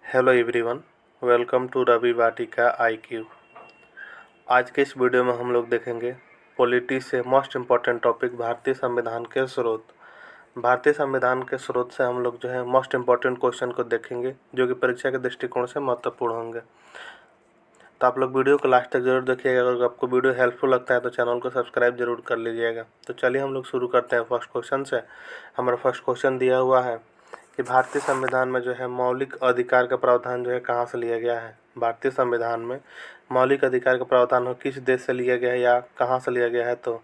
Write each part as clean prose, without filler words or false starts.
Hello everyone, welcome to Ravi Vatika IQ। आज के इस वीडियो में हम लोग देखेंगे पॉलिटी से मोस्ट इम्पॉर्टेंट टॉपिक भारतीय संविधान के स्रोत। भारतीय संविधान के स्रोत से हम लोग जो है मोस्ट इम्पॉर्टेंट क्वेश्चन को देखेंगे जो कि परीक्षा के दृष्टिकोण से महत्वपूर्ण होंगे। तो आप लोग वीडियो को लास्ट तक जरूर देखिएगा। अगर आपको वीडियो हेल्पफुल लगता है तो चैनल को सब्सक्राइब जरूर कर लीजिएगा। तो चलिए हम लोग शुरू करते हैं फर्स्ट क्वेश्चन से। हमारा फर्स्ट क्वेश्चन दिया हुआ है कि भारतीय संविधान में जो है मौलिक अधिकार का प्रावधान जो है कहाँ से लिया गया है। भारतीय संविधान में मौलिक अधिकार का प्रावधान हो किस देश से लिया गया है या कहाँ से लिया गया है। तो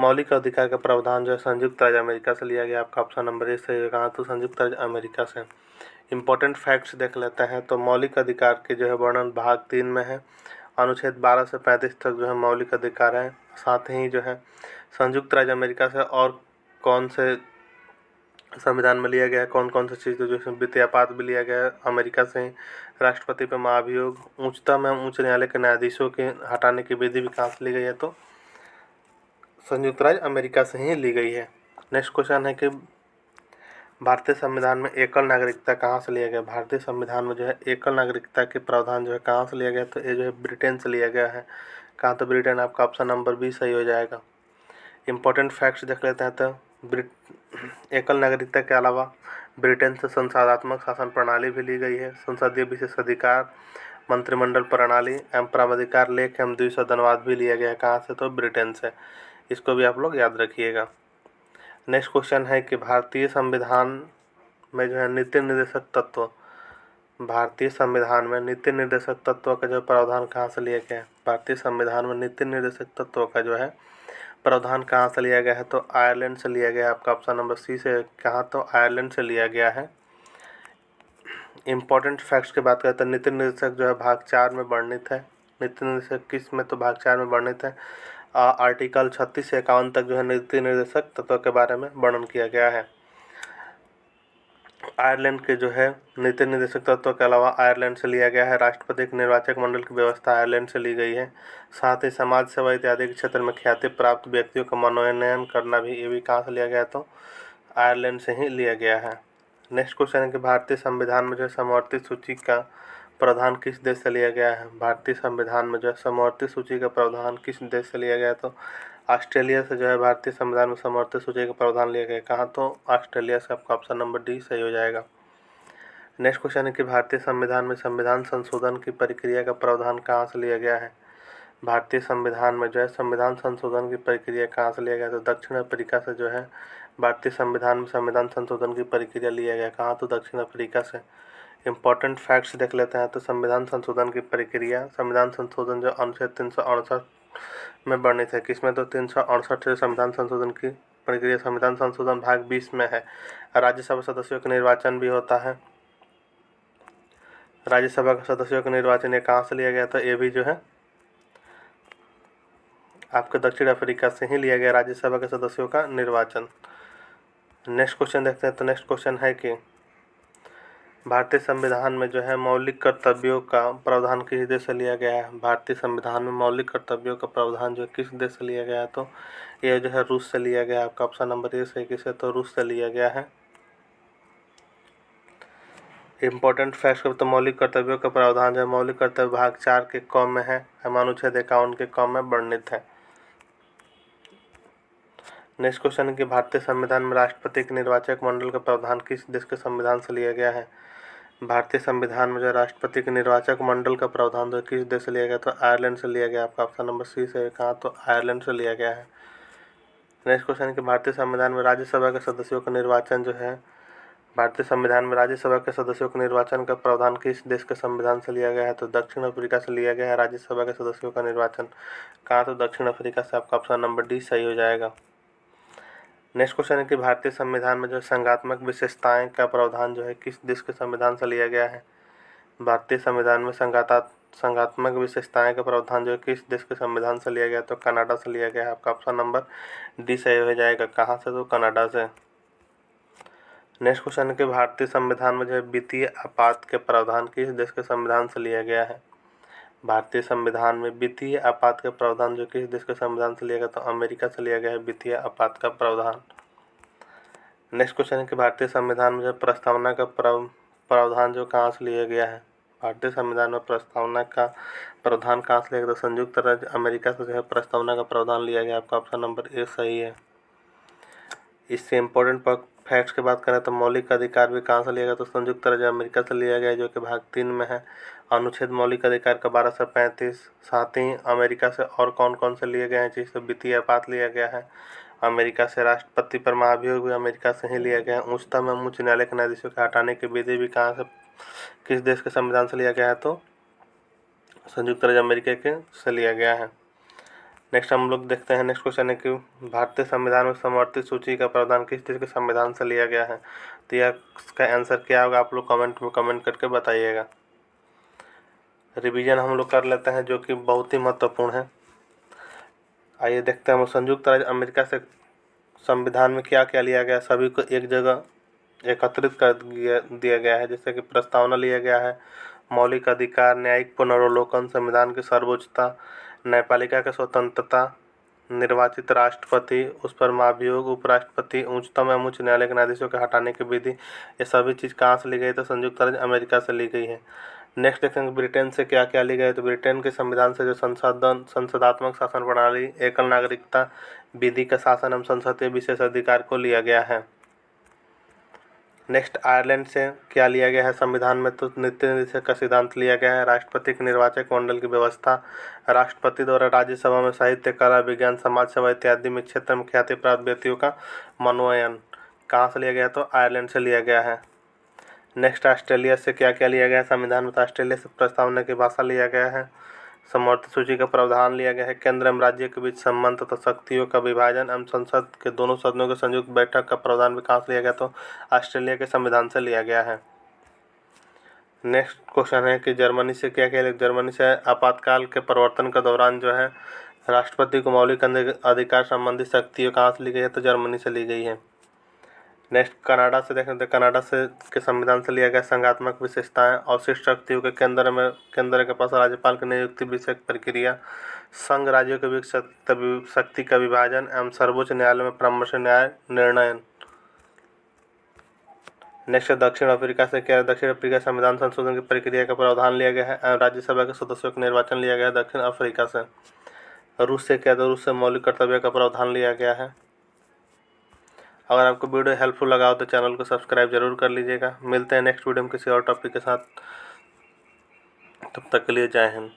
मौलिक अधिकार का प्रावधान जो है संयुक्त राज्य अमेरिका से लिया गया। आपका ऑप्शन नंबर ए सही होगा। तो संयुक्त राज्य अमेरिका से। इम्पोर्टेंट फैक्ट्स देख लेते हैं। तो मौलिक अधिकार के जो है वर्णन भाग 3 में है। अनुच्छेद 12 से 35 तक जो है मौलिक अधिकार है। साथ ही जो है संयुक्त राज्य अमेरिका से और कौन से संविधान में लिया गया है, कौन कौन सी चीज़ जो वित्तीय आपात भी लिया गया है अमेरिका से ही। राष्ट्रपति पर महाभियोग, उच्चतम एवं उच्च न्यायालय के न्यायाधीशों के हटाने की विधि भी कहाँ से ली गई है। तो संयुक्त राज्य अमेरिका से ही ली गई है। नेक्स्ट क्वेश्चन है कि भारतीय संविधान में एकल नागरिकता कहाँ से लिया गया। भारतीय संविधान में जो है एकल नागरिकता के प्रावधान जो है कहाँ से लिया गया। तो ये जो है ब्रिटेन से लिया गया है। कहाँ? तो ब्रिटेन। आपका ऑप्शन नंबर बी सही हो जाएगा। इम्पोर्टेंट फैक्ट्स देख लेते हैं। तो एकल नागरिकता के अलावा ब्रिटेन से संसदात्मक शासन प्रणाली भी ली गई है। संसदीय विशेषाधिकार, मंत्रिमंडल प्रणाली एवं प्राधिकार लेख एवं द्विसदनवाद भी लिया गया है। कहाँ से? तो ब्रिटेन से। इसको भी आप लोग याद रखिएगा। नेक्स्ट क्वेश्चन है कि भारतीय संविधान में जो है नीति निर्देशक तत्व, भारतीय संविधान में नीति निर्देशक तत्व का जो प्रावधान कहाँ से लिया गया है। भारतीय संविधान में नीति निर्देशक तत्व का जो है प्रावधान कहाँ से लिया गया है। तो आयरलैंड से लिया गया है। आपका ऑप्शन नंबर सी से। कहाँ? तो आयरलैंड से लिया गया है। इम्पोर्टेंट फैक्ट्स की बात करें तो नीति निर्देशक जो है भाग 4 में वर्णित है। नीति निर्देशक किस में? तो भाग 4 में वर्णित है। आर्टिकल 36 से 51 तक जो है नीति निर्देशक तत्व के बारे में वर्णन किया गया है। आयरलैंड के जो है नीति निर्देशक तत्व के अलावा आयरलैंड से लिया गया है। राष्ट्रपति के निर्वाचक मंडल की व्यवस्था आयरलैंड से ली गई है। साथ ही समाज सेवा इत्यादि के क्षेत्र में ख्याति प्राप्त व्यक्तियों का मनोनयन करना भी ये भी कहाँ से लिया गया। तो आयरलैंड से ही लिया गया है। नेक्स्ट क्वेश्चन है कि भारतीय संविधान में जो है समवर्ती सूची का प्रावधान किस देश से लिया गया है। भारतीय संविधान में जो है समवर्ती सूची का प्रावधान किस देश से लिया गया है। तो ऑस्ट्रेलिया से जो है भारतीय संविधान में समवर्ती सूची का प्रावधान लिया गया है। कहाँ? तो ऑस्ट्रेलिया से। आपका ऑप्शन नंबर डी सही हो जाएगा। नेक्स्ट क्वेश्चन है कि भारतीय संविधान में संविधान संशोधन की प्रक्रिया का प्रावधान कहाँ से लिया गया है। भारतीय संविधान में जो है संविधान संशोधन की प्रक्रिया कहाँ से लिया गया। तो दक्षिण अफ्रीका से जो है भारतीय संविधान में संविधान संशोधन की प्रक्रिया लिया गया। कहाँ? तो दक्षिण अफ्रीका से। इम्पोर्टेंट फैक्ट्स देख लेते हैं। तो संविधान संशोधन की प्रक्रिया, संविधान संशोधन जो अनुच्छेद 368 में वर्णित है। किसमें? तो 368 से संविधान संशोधन की प्रक्रिया संविधान संशोधन भाग 20 में है। राज्यसभा सदस्यों का निर्वाचन भी होता है। राज्यसभा के सदस्यों का निर्वाचन ये कहाँ से लिया गया था। ये भी जो है आपके दक्षिण अफ्रीका से ही लिया गया राज्यसभा के सदस्यों का निर्वाचन। नेक्स्ट क्वेश्चन देखते हैं। तो नेक्स्ट क्वेश्चन है कि भारतीय संविधान में जो है मौलिक कर्तव्यों का प्रावधान किस देश से लिया गया है। भारतीय संविधान में मौलिक कर्तव्यों का प्रावधान जो है किस देश से लिया गया है। तो यह जो है रूस से लिया गया है। आपका ऑप्शन नंबर ए सही किसे? तो रूस से लिया गया है। इम्पोर्टेंट फैक्ट्स तो मौलिक कर्तव्यों का प्रावधान जो है मौलिक कर्तव्य भाग 4 के क में है। अनुच्छेद 51 के क में वर्णित है। नेक्स्ट क्वेश्चन है कि भारतीय संविधान में राष्ट्रपति के निर्वाचक मंडल का प्रावधान किस देश के संविधान से लिया गया है। भारतीय संविधान में जो राष्ट्रपति के निर्वाचक मंडल का प्रावधान जो किस देश से लिया गया। तो आयरलैंड से लिया गया। आपका ऑप्शन नंबर सी से। कहाँ? तो आयरलैंड से लिया गया है। नेक्स्ट क्वेश्चन है कि भारतीय संविधान में राज्यसभा के सदस्यों का निर्वाचन जो है भारतीय संविधान में राज्यसभा के सदस्यों के निर्वाचन का प्रावधान किस देश के संविधान से लिया गया है। तो दक्षिण अफ्रीका से लिया गया है राज्यसभा के सदस्यों का निर्वाचन। कहाँ? तो दक्षिण अफ्रीका से। आपका ऑप्शन नंबर डी सही हो जाएगा। नेक्स्ट क्वेश्चन है कि भारतीय संविधान में जो संज्ञात्मक विशेषताएं का प्रावधान जो है किस देश के संविधान से लिया गया है। भारतीय संविधान में संज्ञात्मक विशेषताएं का प्रावधान जो है किस देश के संविधान से लिया गया। तो कनाडा से लिया गया है। आपका ऑप्शन नंबर डी सही हो जाएगा। कहाँ से? तो कनाडा से। नेक्स्ट क्वेश्चन है कि भारतीय संविधान में जो है वित्तीय आपात के प्रावधान किस देश के संविधान से लिया गया है। भारतीय संविधान में वित्तीय आपात का प्रावधान जो किस देश के संविधान से लिया गया। तो अमेरिका से लिया गया है वित्तीय आपात का प्रावधान। नेक्स्ट क्वेश्चन है कि भारतीय संविधान में जो प्रस्तावना का प्रावधान जो कहाँ से लिया गया है? भारतीय संविधान में प्रस्तावना का प्रावधान कहाँ से लिया गया? तो संयुक्त राज्य अमेरिका से जो है प्रस्तावना का प्रावधान लिया गया। आपका ऑप्शन नंबर ए सही है। इससे इम्पोर्टेंट फैक्ट्स की बात करें तो मौलिक अधिकार भी कहाँ से लिया गया? तो संयुक्त राज्य अमेरिका से लिया गया, जो कि भाग 3 में है। अनुच्छेद मौलिक अधिकार का 1235। साथ ही अमेरिका से और कौन कौन से लिए गए हैं? जिससे वित्तीय आपात लिया गया है अमेरिका से। राष्ट्रपति पर महाभियोग भी अमेरिका से ही लिया गया है। उच्चतम एवं उच्च न्यायालय के न्यायाधीशों के हटाने की विधि भी कहाँ से, किस देश के संविधान से लिया गया है? तो संयुक्त राज्य अमेरिका के से लिया गया है। नेक्स्ट हम लोग देखते हैं, नेक्स्ट क्वेश्चन है कि भारतीय संविधान में समवर्ती सूची का प्रावधान किस देश के संविधान से लिया गया है? तो यह इसका आंसर क्या होगा? आप लोग कमेंट में कमेंट करके बताइएगा। रिवीजन हम लोग कर लेते हैं, जो कि बहुत ही महत्वपूर्ण है। आइए देखते हैं हम संयुक्त राज्य अमेरिका से संविधान में क्या क्या लिया गया, सभी को एक जगह एकत्रित कर दिया गया है। जैसे कि प्रस्तावना लिया गया है, मौलिक अधिकार, न्यायिक पुनर्वलोकन, संविधान की सर्वोच्चता, न्यायपालिका की स्वतंत्रता, निर्वाचित राष्ट्रपति, उस पर महाभियोग, उपराष्ट्रपति, उच्चतम एवं उच्च न्यायालय के न्यायाधीशों के हटाने की विधि, ये सभी चीज़ कहाँ से ली गई? तो संयुक्त राज्य अमेरिका से ली गई है। नेक्स्ट देखेंगे ब्रिटेन से क्या क्या ली गई। तो ब्रिटेन के संविधान से जो संसदात्मक शासन प्रणाली, एकल नागरिकता, विधि का शासन एवं संसदीय विशेष अधिकार को लिया गया है। नेक्स्ट आयरलैंड से क्या लिया गया है संविधान में? तो नीति निदेशक का सिद्धांत लिया गया है। राष्ट्रपति के निर्वाचक मंडल की व्यवस्था, राष्ट्रपति द्वारा राज्यसभा में साहित्य, कला, विज्ञान, समाज सेवा इत्यादि में क्षेत्र में ख्याति प्राप्त व्यक्तियों का मनोनयन कहाँ से लिया गया? तो आयरलैंड से लिया गया है। नेक्स्ट ऑस्ट्रेलिया से क्या क्या लिया गया है संविधान में? तो ऑस्ट्रेलिया से प्रस्तावना की भाषा लिया गया है, समवर्ती सूची का प्रावधान लिया गया है, केंद्र एवं राज्य के बीच संबंध तथा शक्तियों का विभाजन एवं संसद के दोनों सदनों के संयुक्त बैठक का प्रावधान भी कहाँ से लिया गया? तो ऑस्ट्रेलिया के संविधान से लिया गया है। नेक्स्ट क्वेश्चन है कि जर्मनी से क्या क्या लिया? जर्मनी से आपातकाल के प्रवर्तन के दौरान जो है राष्ट्रपति को मौलिक अधिकार संबंधी शक्तियों कहाँ से ली गई है? तो जर्मनी से ली गई है। नेक्स्ट कनाडा से देखें तो कनाडा से के संविधान से लिया गया संघात्मक विशेषताएं, अवशिष्ट शक्तियों के केंद्र के पास राज्यपाल की नियुक्ति विषयक प्रक्रिया, संघ राज्यों के बीच शक्ति का विभाजन एवं सर्वोच्च न्यायालय में परामर्श न्याय निर्णय। नेक्स्ट दक्षिण अफ्रीका से क्या? दक्षिण अफ्रीका संविधान संशोधन की प्रक्रिया का प्रावधान लिया गया है, राज्यसभा के सदस्यों का निर्वाचन लिया गया है दक्षिण अफ्रीका से। रूस से क्या? तो रूस से मौलिक कर्तव्य का प्रावधान लिया गया है। अगर आपको वीडियो हेल्पफुल लगा हो तो चैनल को सब्सक्राइब जरूर कर लीजिएगा। मिलते हैं नेक्स्ट वीडियो में किसी और टॉपिक के साथ। तब तक के लिए जय हिंद।